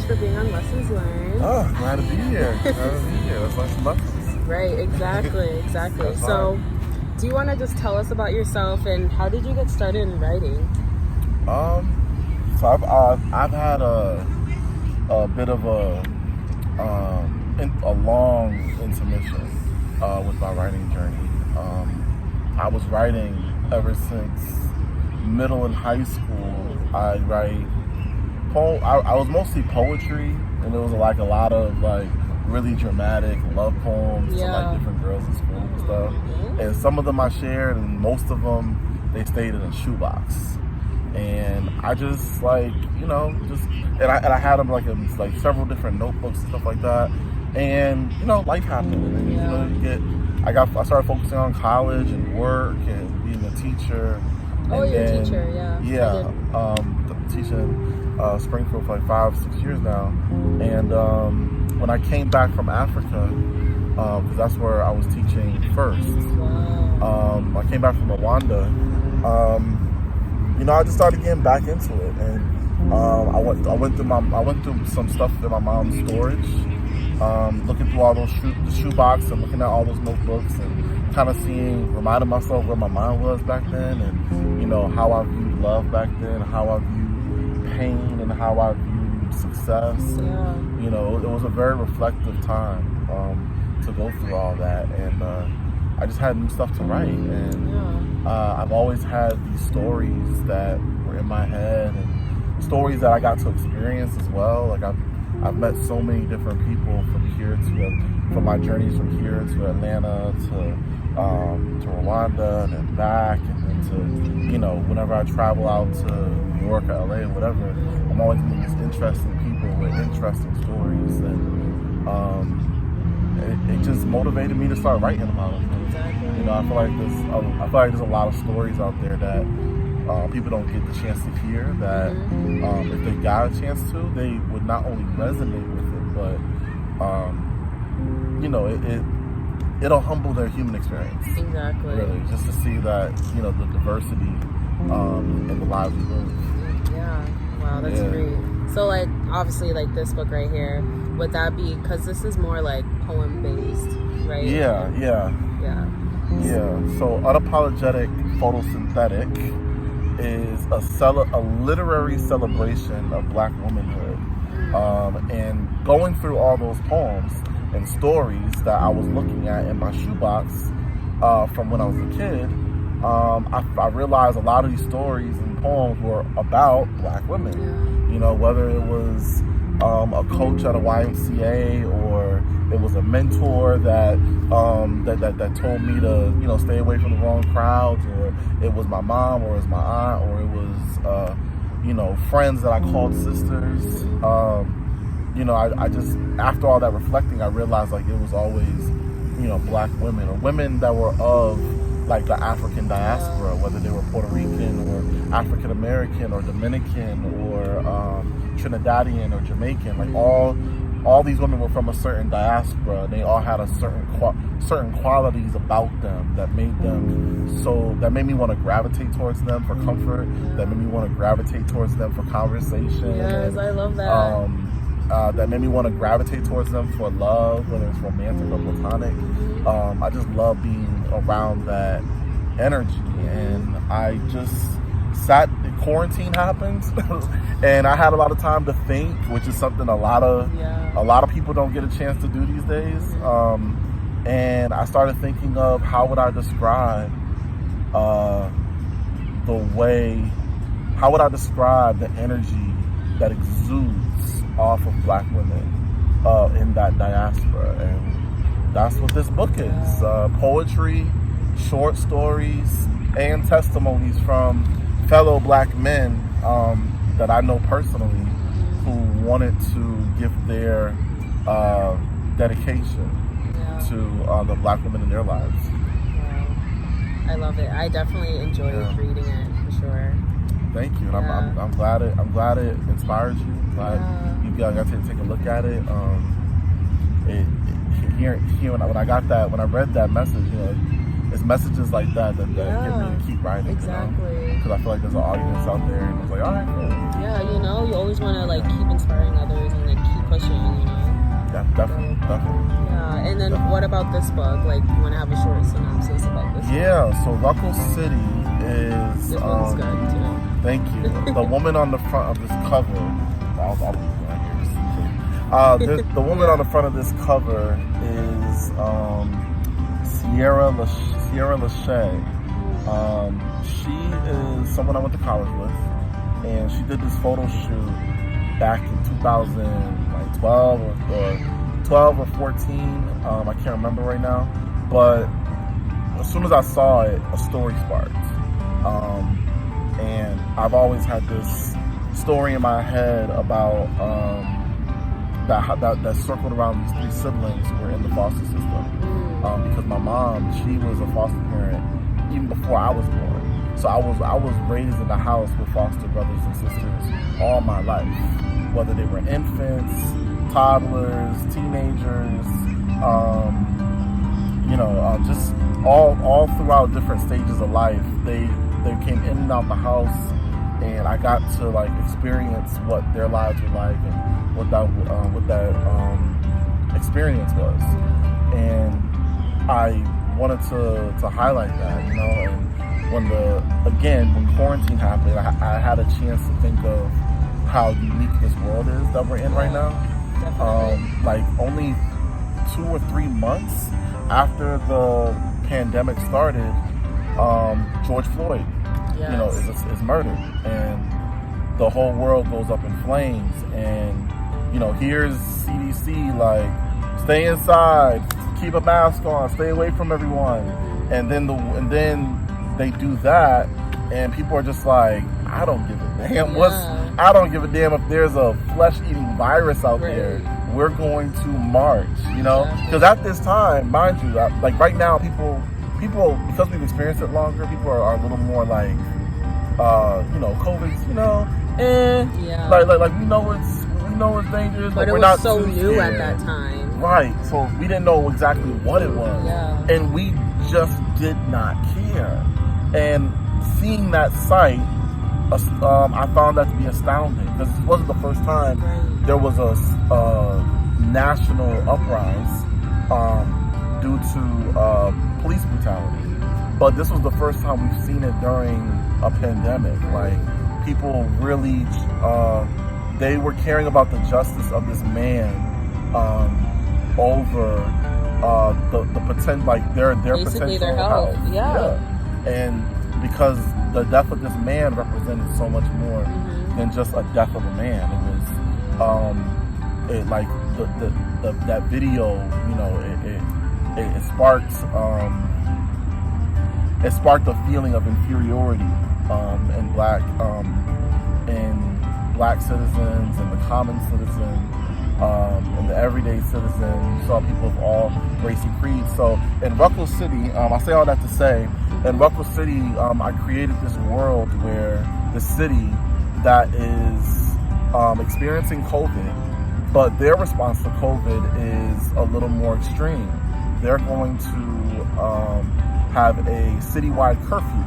for being on Lessons Learned. Oh, glad to be here. Let's learn some lessons. Right, exactly. So, do you want to just tell us about yourself and how did you get started in writing? So I've had a bit of a long intermission with my writing journey. I was writing ever since middle and high school. I write poem. I was mostly poetry, and it was like a lot of like really dramatic love poems to like different girls in school and stuff. And some of them I shared, and most of them they stayed in a shoebox. And I just like, and I had them like in like several different notebooks and stuff like that. And life happened, and then I started focusing on college and work and being a teacher. Oh, you're a teacher, Teaching Springfield for like 5-6 years now. And when I came back from Africa, because that's where I was teaching first. Wow. I came back from Rwanda. I just started getting back into it, and I went through some stuff in my mom's storage, looking through all those the shoebox and looking at all those notebooks and kind of reminding myself where my mind was back then, and how I viewed love back then, how I viewed pain, and how I viewed success. It was a very reflective time to go through all that, and I just had new stuff to write, and I've always had these stories that were in my head, and stories that I got to experience as well. Like I've met so many different people from my journeys from here to Atlanta to Rwanda and then back, and then to whenever I travel out to New York or LA or whatever, I'm always meeting these interesting people with interesting stories, and it just motivated me to start writing about them. Exactly. I feel like there's a lot of stories out there that people don't get the chance to hear, that if they got a chance to, they would not only resonate with it, but it'll humble their human experience. Exactly. Really, just to see that the diversity in the lives we live. Yeah. Wow, that's great. So like obviously like this book right here, would that be, because this is more like poem based, right? Yeah. So Unapologetic Photosynthetic is a literary celebration of Black womanhood, and going through all those poems and stories that I was looking at in my shoebox from when I was a kid, I realized a lot of these stories and poems were about Black women. Whether it was a coach at a YMCA, or it was a mentor that told me to stay away from the wrong crowds, or it was my mom, or it was my aunt, or it was friends that I called sisters. I just, after all that reflecting, I realized like it was always Black women, or women that were of like the African diaspora, whether they were Puerto Rican or African American or Dominican or Trinidadian or Jamaican. Like all these women were from a certain diaspora. They all had a certain qualities about them that made me want to gravitate towards them for comfort, that made me want to gravitate towards them for conversation. Yes, and I love that. That made me want to gravitate towards them for love, whether it's romantic or platonic. I just love being around that energy, and I just quarantine happened, and I had a lot of time to think, which is something a lot of people don't get a chance to do these days. And I started thinking of how would I describe the energy that exudes off of Black women in that diaspora, and that's what this book is. Poetry, short stories, and testimonies from fellow Black men that I know personally who wanted to give their dedication to the Black women in their lives. Wow. I love it. I definitely enjoyed reading it for sure. Thank you, and I'm glad it inspired you. Glad you got to take a look at it. When I read that message, it's messages like that get me to keep writing. Exactly. Because I feel like there's an audience out there, and it's like, all right, cool. Yeah, you always want to like keep inspiring others and like pushing, you know. Yeah, definitely. Yeah, and then what about this book? Like, you want to have a short synopsis about this? Yeah, so RUCKLE City is. This one's good too. Thank you. The woman on the front of this cover. I'll leave it right here. The woman on the front of this cover is Sierra Lachey. She is someone I went to college with, and she did this photo shoot back in 2012 or 12 or 14. I can't remember right now, but as soon as I saw it, a story sparked. And I've always had this story in my head about that circled around these three siblings who were in the foster system. Because my mom, she was a foster parent even before I was born. So I was raised in the house with foster brothers and sisters all my life, whether they were infants, toddlers, teenagers, just all throughout different stages of life. They came in and out the house, and I got to like experience what their lives were like and what that experience was. And I wanted to highlight that, you know. And when quarantine happened, I had a chance to think of how unique this world is that we're in right now. Like only 2 or 3 months after the pandemic started, George Floyd, is murdered, and the whole world goes up in flames. And here's CDC like, stay inside, keep a mask on, stay away from everyone, and then they do that, and people are just like, I don't give a damn. I don't give a damn if there's a flesh-eating virus out there. We're going to march, because at this time, mind you, like right now, people, because we've experienced it longer, people are a little more like, COVID's, like we know it's dangerous, but we're not so new scared. At that time, right? So we didn't know exactly what it was, and we just did not care. And seeing that sight, I found that to be astounding, because this wasn't the first time there was a national uprise due to police brutality. But this was the first time we've seen it during a pandemic. Like, people really, they were caring about the justice of this man over the potential, like their basically potential their health. Yeah. And because the death of this man represented so much more than just a death of a man. It was that video, it sparked a feeling of inferiority in black citizens and the common citizen and the everyday citizen. You saw people of all race and creed. So in RUCKLE City, I say all that to say, in RUCKLE City, I created this world where the city that is experiencing COVID, but their response to COVID is a little more extreme. They're going to have a citywide curfew.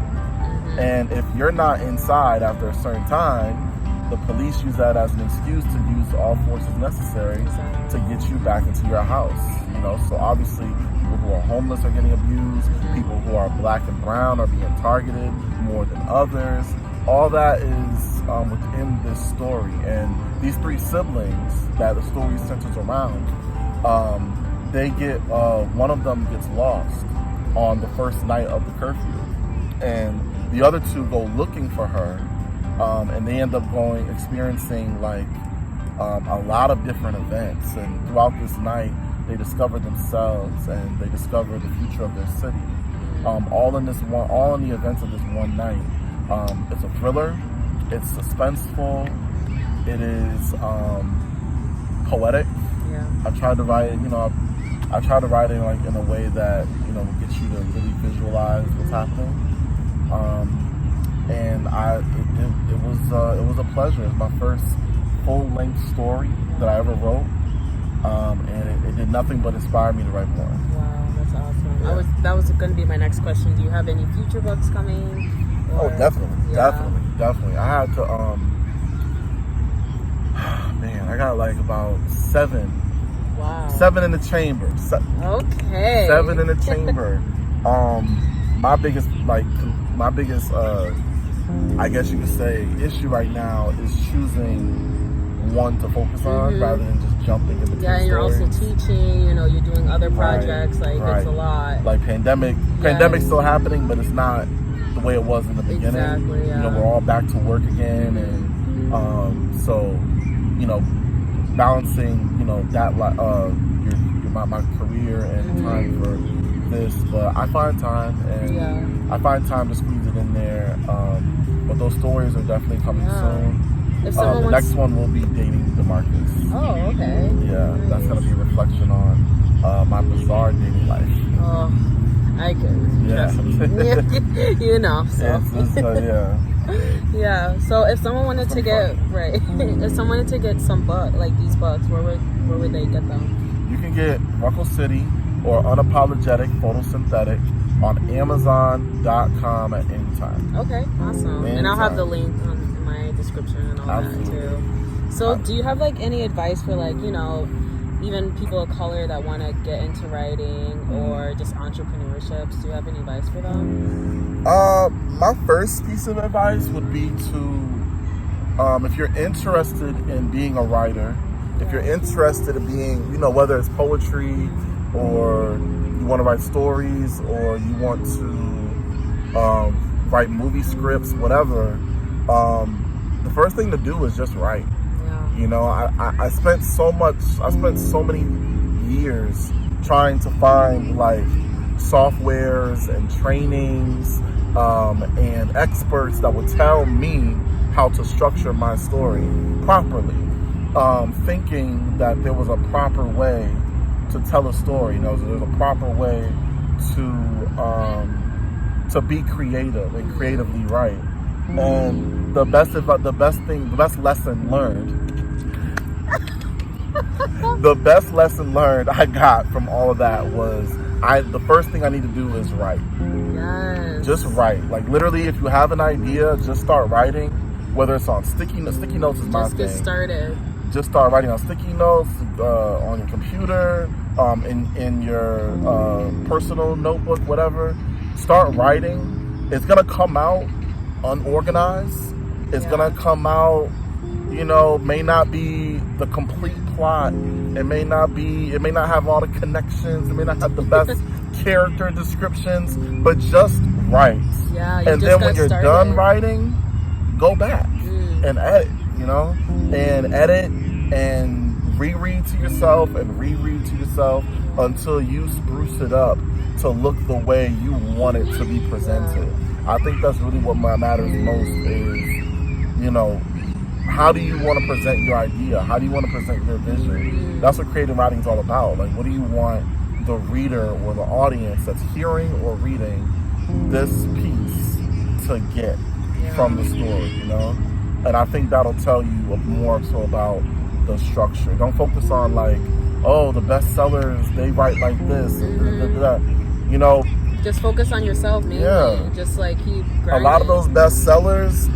And if you're not inside after a certain time, the police use that as an excuse to use all forces necessary to get you back into your house. So obviously people who are homeless are getting abused, people who are black and brown are being targeted more than others. All that is within this story. And these three siblings that the story centers around, they get, one of them gets lost on the first night of the curfew, and the other two go looking for her, and they end up experiencing like a lot of different events. And throughout this night, they discover themselves and they discover the future of their city. All in the events of this one night. It's a thriller. It's suspenseful. It is poetic. Yeah. I tried to write it. I tried to write it like in a way that will get you to really visualize what's happening. And it was a pleasure. It was my first full-length story that I ever wrote, and it did nothing but inspire me to write more. Wow, that's awesome. Yeah. That was going to be my next question. Do you have any future books coming? Or? Oh, definitely. I had to. Man, I got like about 7. Wow. 7 in the chamber. Okay. 7 in the chamber. My biggest, I guess you could say, issue right now is choosing one to focus on rather than just jumping into two and you're stories. also teaching. You know, you're doing other projects. It's a lot. Like pandemic's still happening, but it's not the way it was in the beginning. Exactly. Yeah. You know, we're all back to work again, and so you know, balancing, you know, that my career and time for this, but I find time, and I find time to squeeze it in there. But those stories are definitely coming soon. If The next one will be dating DeMarcus. Oh, okay. Yeah, that's gonna be a reflection on my bizarre dating life. Oh, I can. Yeah. You know. So. Yeah. So if someone wanted to get if someone wanted to get some these books, where would they get them? You can get RUCKLE City or Unapologetic Photosynthetic on Amazon.com at any time. Okay, awesome. And I'll have the link in my description and all that too. So do you have any advice for you know, even people of color that want to get into writing or just entrepreneurships? Do you have any advice for them? My first piece of advice would be to, if you're interested in being a writer, if you're interested in being, you know, whether it's poetry or you want to write stories or you want to write movie scripts, whatever, the first thing to do is just write. Yeah. You know, I spent so many years trying to find softwares and trainings and experts that would tell me how to structure my story properly, thinking that there was a proper way to tell a story. You know, there's a proper way to be creative and creatively write. And the best lesson learned the best lesson learned I got from all of that was the first thing I need to do is write. Yes. Just write. Literally, if you have an idea, just start writing. Whether it's on sticky notes is my thing. Just get started. Just start writing on sticky notes, on your computer, in your personal notebook, whatever. Start writing. It's gonna come out unorganized. It's gonna come out, you know, may not be the complete plot. It may not have all the connections. It may not have the best character descriptions, but just write. Yeah, and then when you're done writing, go back and edit, you know, and edit and reread to yourself until you spruce it up to look the way you want it to be presented. I think that's really what matters most is, you know, how do you want to present your idea? How do you want to present your vision? That's what creative writing is all about. What do you want the reader or the audience that's hearing or reading this piece to get from the story, you know? And I think that'll tell you more so about the structure. Don't focus on the bestsellers, they write like this, you know. Just focus on yourself mainly. Yeah. Just keep grinding. A lot of those bestsellers,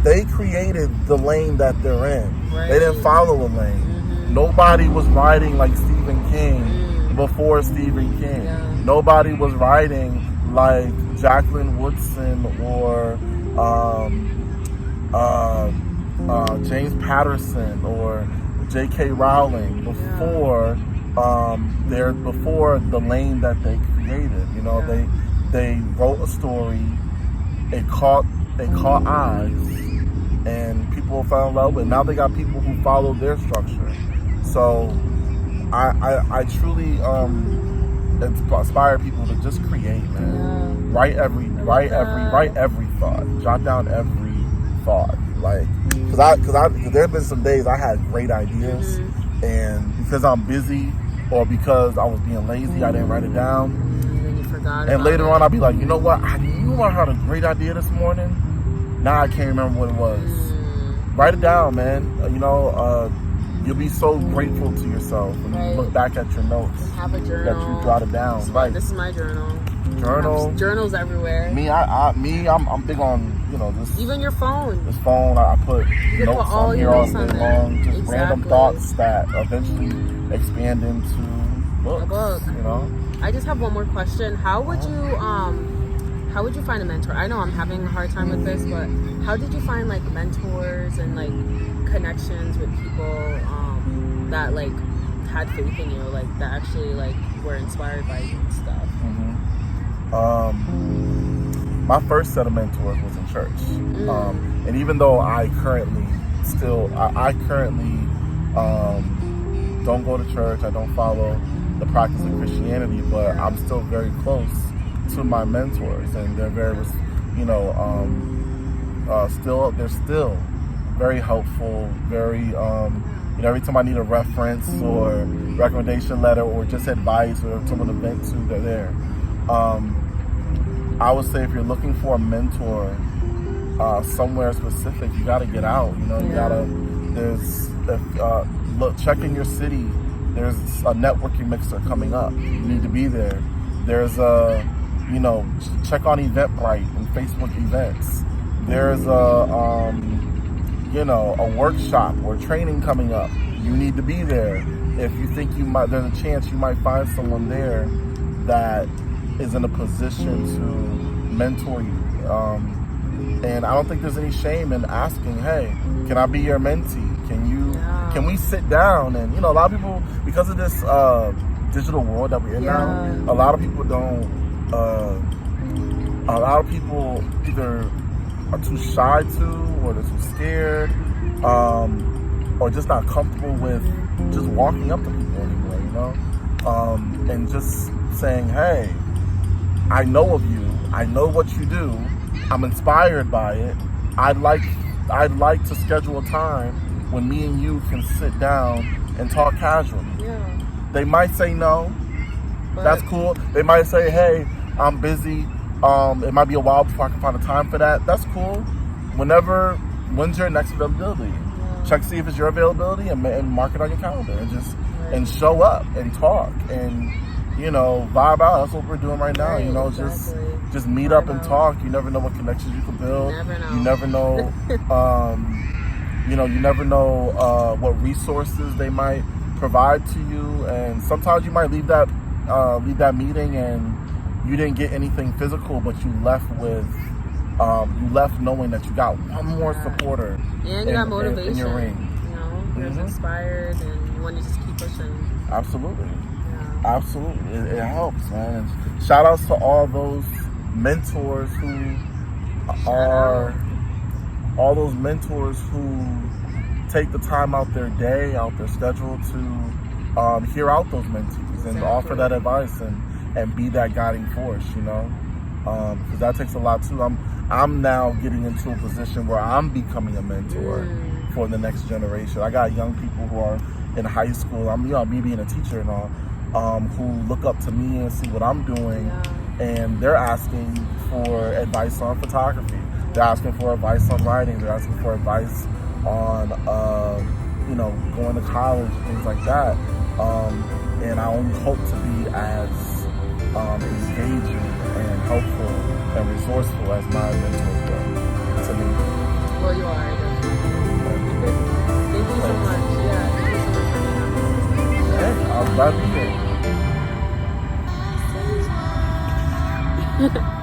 they created the lane that they're in. Right. They didn't follow a lane. Nobody was writing like Stephen King before Stephen King. Yeah. Nobody was writing like Jacqueline Woodson or James Patterson or J.K. Rowling before before the lane that they created. You know, they wrote a story, it caught eyes, and people fell in love with it. Now they got people who follow their structure. So I truly inspire people to just create, man. Write every thought. Jot down every thought. Because there have been some days I had great ideas, and because I'm busy or because I was being lazy, I didn't write it down. And then you forgot. And later on, I'll be like, you know what? I knew I had a great idea this morning. Now I can't remember what it was. Write it down, man. You know, you'll be so grateful to yourself when you look back at your notes. And have a journal. That you jotted down. This is my journal. Journal. Journals everywhere. I'm big on this even your phone. This phone, I put You notes put all on your here all notes day on there. long, just random Exactly. thoughts that eventually expand into books. A book. You know. I just have one more question. How would you find a mentor? I know I'm having a hard time with this, but how did you find like mentors and like connections with people that like had faith in you, like that actually like were inspired by you and stuff? My first set of mentors was in church, and even though I currently don't go to church, I don't follow the practice of Christianity, but I'm still very close to my mentors, and they're very, they're still very helpful, very, every time I need a reference or recommendation letter or just advice or someone to vent to, they're there. I would say if you're looking for a mentor somewhere specific, you got to get out. Check in your city. There's a networking mixer coming up. You need to be there. There's check on Eventbrite and Facebook events. There's a workshop or training coming up. You need to be there. If you think there's a chance you might find someone there that is in a position to mentor you. And I don't think there's any shame in asking, hey, can I be your mentee? Can we sit down? And, a lot of people, because of this digital world that we're in now, a lot of people either are too shy to, or they're too scared, or just not comfortable with just walking up to people anymore, and just saying, hey, I know of you, I know what you do, I'm inspired by it, I'd like to schedule a time when me and you can sit down and talk casually. Yeah. They might say no, but that's cool. They might say, hey, I'm busy, it might be a while before I can find a time for that. That's cool. When's your next availability? Check to see if it's your availability and mark it on your calendar and just and show up and talk and vibe out. That's what we're doing right now. Just meet up and talk. You never know what connections you can build. You never know. You never know what resources they might provide to you, and sometimes you might leave that meeting and you didn't get anything physical, but you left knowing that you got one more supporter. And you got motivation. In your ring. You're inspired and you want to just keep pushing. Absolutely. Yeah. Absolutely. It helps, man. And shout outs to all those mentors who take the time out their day, out their schedule to hear out those mentees and offer that advice and be that guiding force, because that takes a lot too. I'm now getting into a position where I'm becoming a mentor for the next generation. I got young people who are in high school. Me being a teacher and all, who look up to me and see what I'm doing, and they're asking for advice on photography. They're asking for advice on writing. They're asking for advice on, going to college and things like that. And I only hope to be as engaging and helpful and resourceful as my mentors were to me. Well, you are. Thank you so much. Yeah, thank you so much for being on. Hey, I'm glad to be here.